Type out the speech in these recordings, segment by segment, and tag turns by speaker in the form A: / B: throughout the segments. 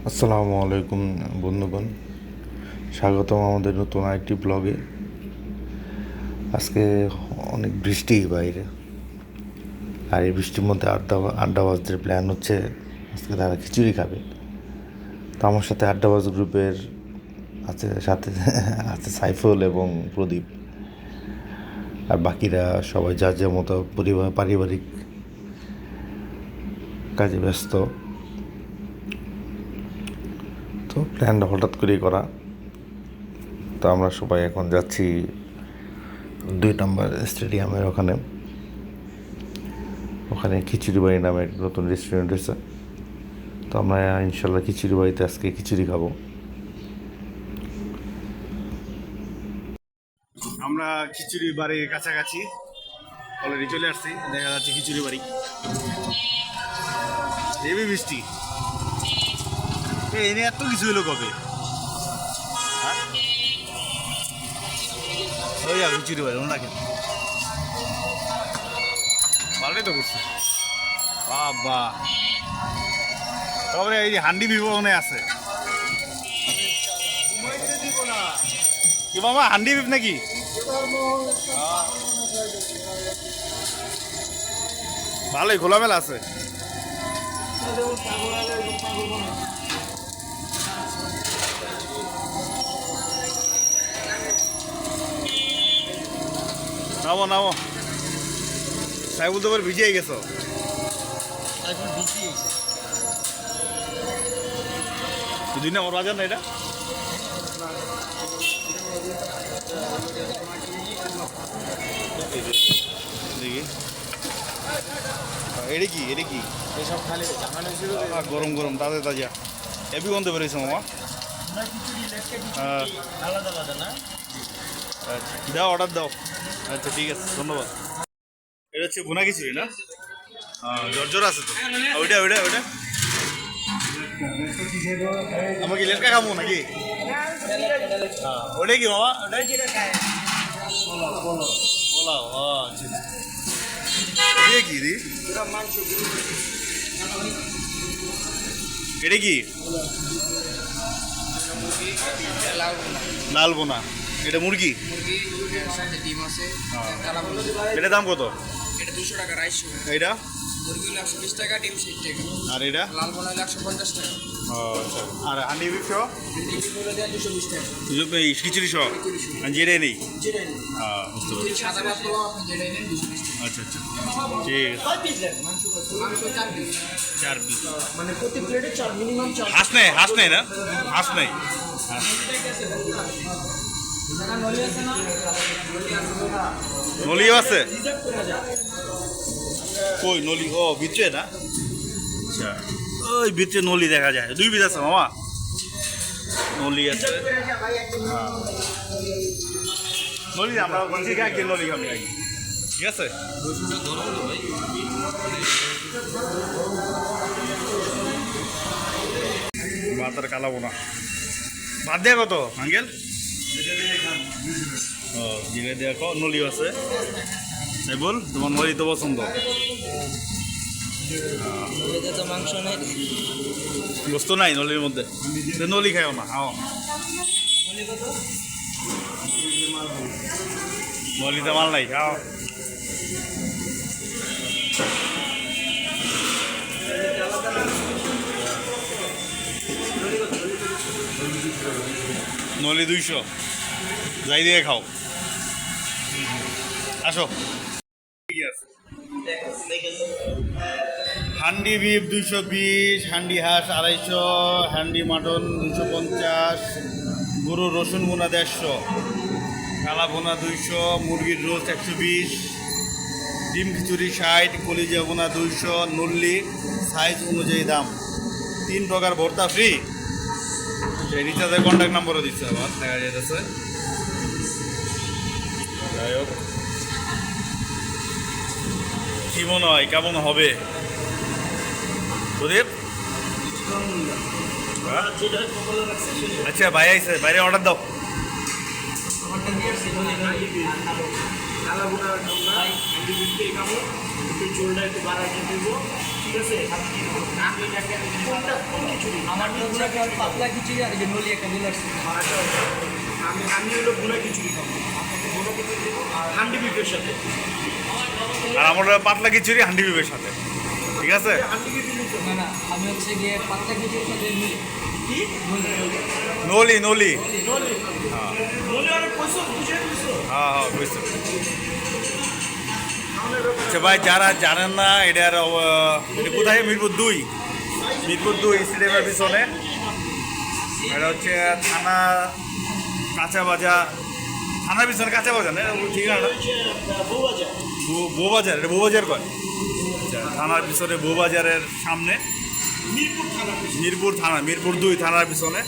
A: আসসালামু আলাইকুম বন্ধুগণ, স্বাগতম আমাদের নতুন আরেকটি ব্লগে। আজকে অনেক বৃষ্টি বাইরে, আর এই বৃষ্টির মধ্যে আড্ডাবাজদের প্ল্যান হচ্ছে আজকে তারা খিচুড়ি খাবে। তো আমার সাথে আড্ডাবাজ গ্রুপের সাথে আছে সাইফুল এবং প্রদীপ, আর বাকিরা সবাই যার যার মতো পারিবারিক কাজে ব্যস্ত। তো প্ল্যানটা হঠাৎ করেই করা। তো আমরা সবাই এখন যাচ্ছি 2 নম্বর স্টেডিয়ামের ওখানে। খিচুড়ি বাড়ি নামে একটা নতুন রেস্টুরেন্ট হয়েছে। তো আমরা ইনশাল্লাহ খিচুড়ি বাড়িতে আজকে খিচুড়ি খাবো।
B: আমরা খিচুড়ি বাড়ির কাছাকাছি অলরেডি চলে আসছি। দেখা যাচ্ছে খিচুড়ি বাড়ি, হেভি বৃষ্টি। এনে এত কিছু হলো কবে? হ্যাঁ, ওই যাও খিচুড়ি বাড়ি ওনা কেন ভালোই তো করছে বাবা। তারপরে এই যে হান্ডি বিপণে আছে কি বাবা, হান্ডি বিপ নাকি? ভালোই খোলামেলা আছে। নামো নামো, সাইবুল তো ভিজিয়ে গেছো। দুই নম্বর বাজার না এটা? দেখি এটা কি গরম গরম তাজা তাজা এবি গন্ধ বেরোইছে মামা। দাও অর্ডার দাও। আচ্ছা ঠিক আছে, ধন্যবাদ। এটা হচ্ছে ভুনা খিচুড়ি না? জর্জর আছে তো। ওইটা ওইটা ওইটা আমার কি লেটকা খাবো নাকি? ওটাই কি মামা? পোলাও, আচ্ছা দিয়ে কি দি এটা কি? লাল বোনা, এটা মুরগি।
C: ডিম আছে,
B: এটা দাম কত?
C: এটা 200 টাকা রাইস।
B: এটা
C: মুরগি হলো 120 টাকা, ডিম 60 টাকা।
B: আর এটা
C: লাল বোনা হলো 150 টাকা।
B: আচ্ছা, আর হান্ডি বিফ সহ
C: ডিম হলো 220 টাকা।
B: খিচুড়ি সহ যেটাই নেই।
C: যেটা নেই
B: বুঝতে পারছি।
C: সাদা ভাত পোলাও আপনি যেটা নেন 220 টাকা।
B: আচ্ছা আচ্ছা ঠিক আছে।
C: মাংস 4 পিস,
B: 4 পিস।
C: মানে প্রতি প্লেটে 4 মিনিমাম 4।
B: হাঁস নেই না? হাঁস নেই।
C: জায়গা নলি আছে না?
B: নলিও আছে?
C: রিজার্ভ করা যায়।
B: কই নলি? ও ভিতরে না? আচ্ছা, ওই ভিতরে নলি দেখা যায়। 2 পিস আছে মামা, নলি আছে। নলি আমরা বলছি একদিন নলি খাবি নাকি? ঠিক আছে। ভাত আর কালাবো না। ভাত দেয়া কত আঙ্কেল? ও জিরে দেয়া কো, নলিও আছে। তাই বল, তোমার নলি তো পছন্দ।
C: তো মাংস নাই,
B: গোস্ত নাই নলির মধ্যে, নলি খাও না। নলিতে মাল নাই, খাও। নলি 200, যাই দিয়ে খাও। আসো। হান্ডি বিফ 220, হান্ডি হাঁস 250, হান্ডি মাটন 250, গরুর রসুন বোনা 150, কালা বোনা 200, মুরগির রোস্ট 120, ডিম খিচুড়ি 60, কলিজা বোনা 200, নল্লি সাইজ অনুযায়ী দাম। 3 প্রকার ভর্তা ফ্রি। রিচার্জের কন্ট্যাক্ট নাম্বারও দিচ্ছে, আবার দেখা যাইতেছে। যাই হোক, কি মনে হয় কেমন হবে প্রদীপ? আচ্ছা ভাই আইসে, বাইরে অর্ডার দাও।
C: কালা বোনা খাবো না, একটু চুলটা একটু বাড়াই দিব। আমার হচ্ছে একটা পাতলা খিচুড়ি আর এই যে নলি একটা বলে আসছে।
D: আমি হলো ভুনা খিচুড়ি খাবো, আপনাকে ভুনা খিচুড়ি দেবো আর হান্ডি বিফের সাথে।
B: আর আমার পাতলা খিচুড়ি হান্ডি বিবের সাথে, ঠিক আছে?
D: হান্ডি বিফ নিতে
C: না না, আমি হচ্ছে গিয়ে পাতলা খিচুড়ির সাথে
D: কি
B: নলি নলি।
D: নলি নলি অনেক পয়সা বুঝে দিছো।
B: হ্যাঁ বুঝতে আচ্ছা ভাই, যারা জানেন না এটার এটা কোথায়, মিরপুর 2 স্টেডিয়ামের পিছনে। এটা হচ্ছে থানা কাঁচা বাজার, থানার পিছনে কাঁচা বাজার না ঠিকানা?
D: বউবাজার।
B: বউবাজার, এটা বউবাজার কয়? আচ্ছা, থানার পিছনে বউবাজারের সামনে মিরপুর 2 থানার পিছনে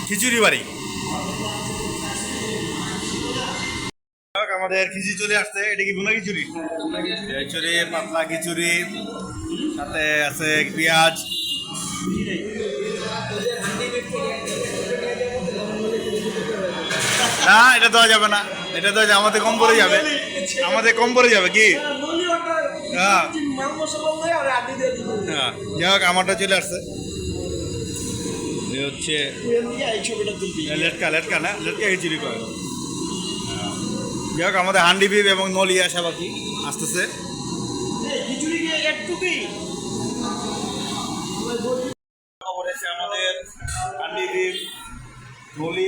B: খিচুড়ি বাড়ি। আমাদের খিচুড়ি চলে আসছে। এটা কি ভুনা খিচুড়ি? খিচুড়ি, পাতলা খিচুড়ি, সাথে আছে পেঁয়াজ। না এটা দেওয়া যাবে না, এটা দেওয়া যাবে, আমাদের কম পড়ে যাবে, কি? হ্যাঁ হ্যাঁ, যাই হোক আমারটা চলে আসছে। হচ্ছে লেটকা খিচুড়ি করে। যাই হোক আমাদের হান্ডি বিপ এবং নলিয়া সাবাকি আসতেছে। আমাদের হান্ডি বিপ নলি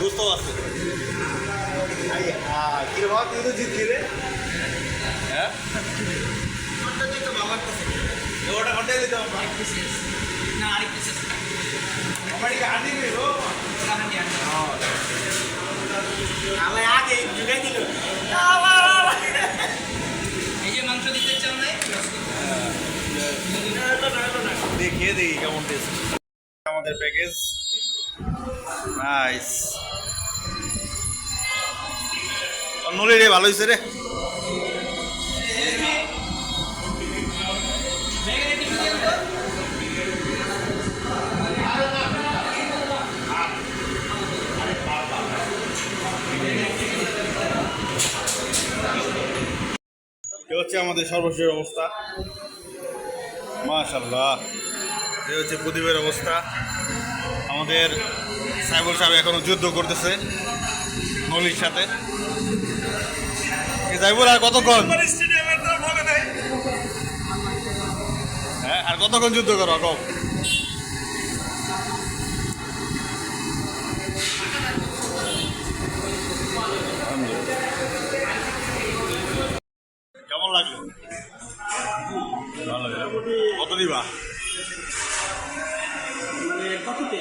B: বুঝতে পারছি। তুই তো জিতলি রে। হ্যাঁ ওটা ঘন্টায় দিতে হবে
C: না আরেক পিস
B: আমার কি হান্ডি বিপ
D: আমার আগে জুড়ে দিল।
C: এই যে মাংস দিতে চাও নাই
B: দেখিয়ে দেখি কেমন টেস্ট আমাদের প্যাকেজ। নাইস, নলি রে ভালো হয়েছে রে। এ হচ্ছে আমাদের সর্বশেষ অবস্থা। মাশাআল্লাহ, এ হচ্ছে প্রদীপের অবস্থা। আমাদের সাইবুল সাহেব এখনো যুদ্ধ করতেছে নলির সাথে। সাইবুল আর কতক্ষণ? হ্যাঁ আর কতক্ষণ যুদ্ধ করো কম? কেমন লাগলো? ভালো লাগলো। কত দিবা?
D: মানে কততে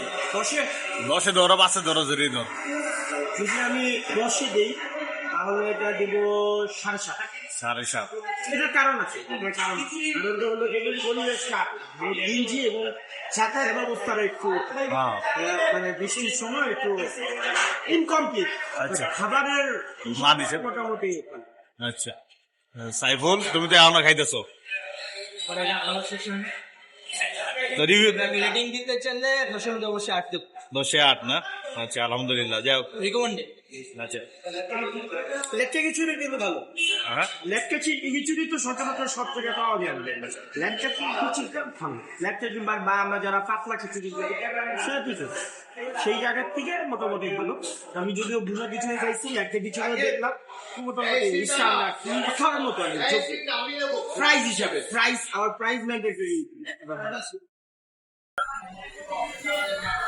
B: 10-এ ধরো, 5-এ ধরো, যদি ধর।
D: যদি আমি 10-এ দিই তাহলে এটা দিব 7.5।
B: 7.5।
D: এটার কারণ আছে, কারণটা হলো এগুলি পরিবেশটা ইঞ্জি এবং যাতায়াত ব্যবস্থাটা একটু মানে বেশি সময় একটু ইনকমপ্লিট।
B: আচ্ছা।
D: খাবারের
B: মান হিসেবে
D: মোটামুটি।
B: আচ্ছা সাইফুল, তুমি তো এখনো খাইতেছো, তো রিভিউ
C: রেটিং দিতে চাইলে 10 এর মধ্যে অবশ্যই 8 দেব।
B: 10-এ 8 না? আচ্ছা আলহামদুলিল্লাহ। যাই হোক,
C: রিকমেন্ডেড।
B: আচ্ছা
D: লেটকা খিচুড়ি কিন্তু ভালো।
B: হ্যাঁ
D: লেটকা খিচুড়ি তো সচরাচর সব জায়গায় পাওয়া যায় না। লেটকা খিচুড়িটা ভালো। লেটকা বা আমরা যারা পাতলা খিচুড়ি সেটা ঠিক আছে, সেই জায়গার থেকে মোটামুটি ভালো। আমি যদিও ভুনা খিচুড়ি খাইছি, লেটকা খিচুড়ি দেখলাম মোটামুটি খাওয়ার মতো। প্রাইস হিসাবে আমার প্রাইস ম্যান্ডেটরি।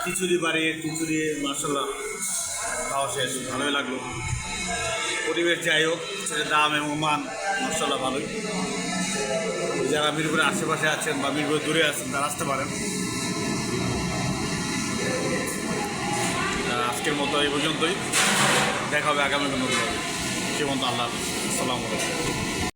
B: খিচুড়ি বাড়ির খিচুড়ি মাশাআল্লাহ খাওয়া শেষ, ভালোই লাগলো। পরিবেশ যাই হোক, সেটার দাম এবং মান মাশাআল্লাহ ভালোই। যারা মিরপুরের আশেপাশে আছেন বা মিরপুরে দূরে আছেন তারা আসতে পারেন। আজকের মতো এই পর্যন্তই, দেখা হবে আগামী কোনো সে মতো। আল্লাহ হাফেজ, আসসালামু আলাইকুম।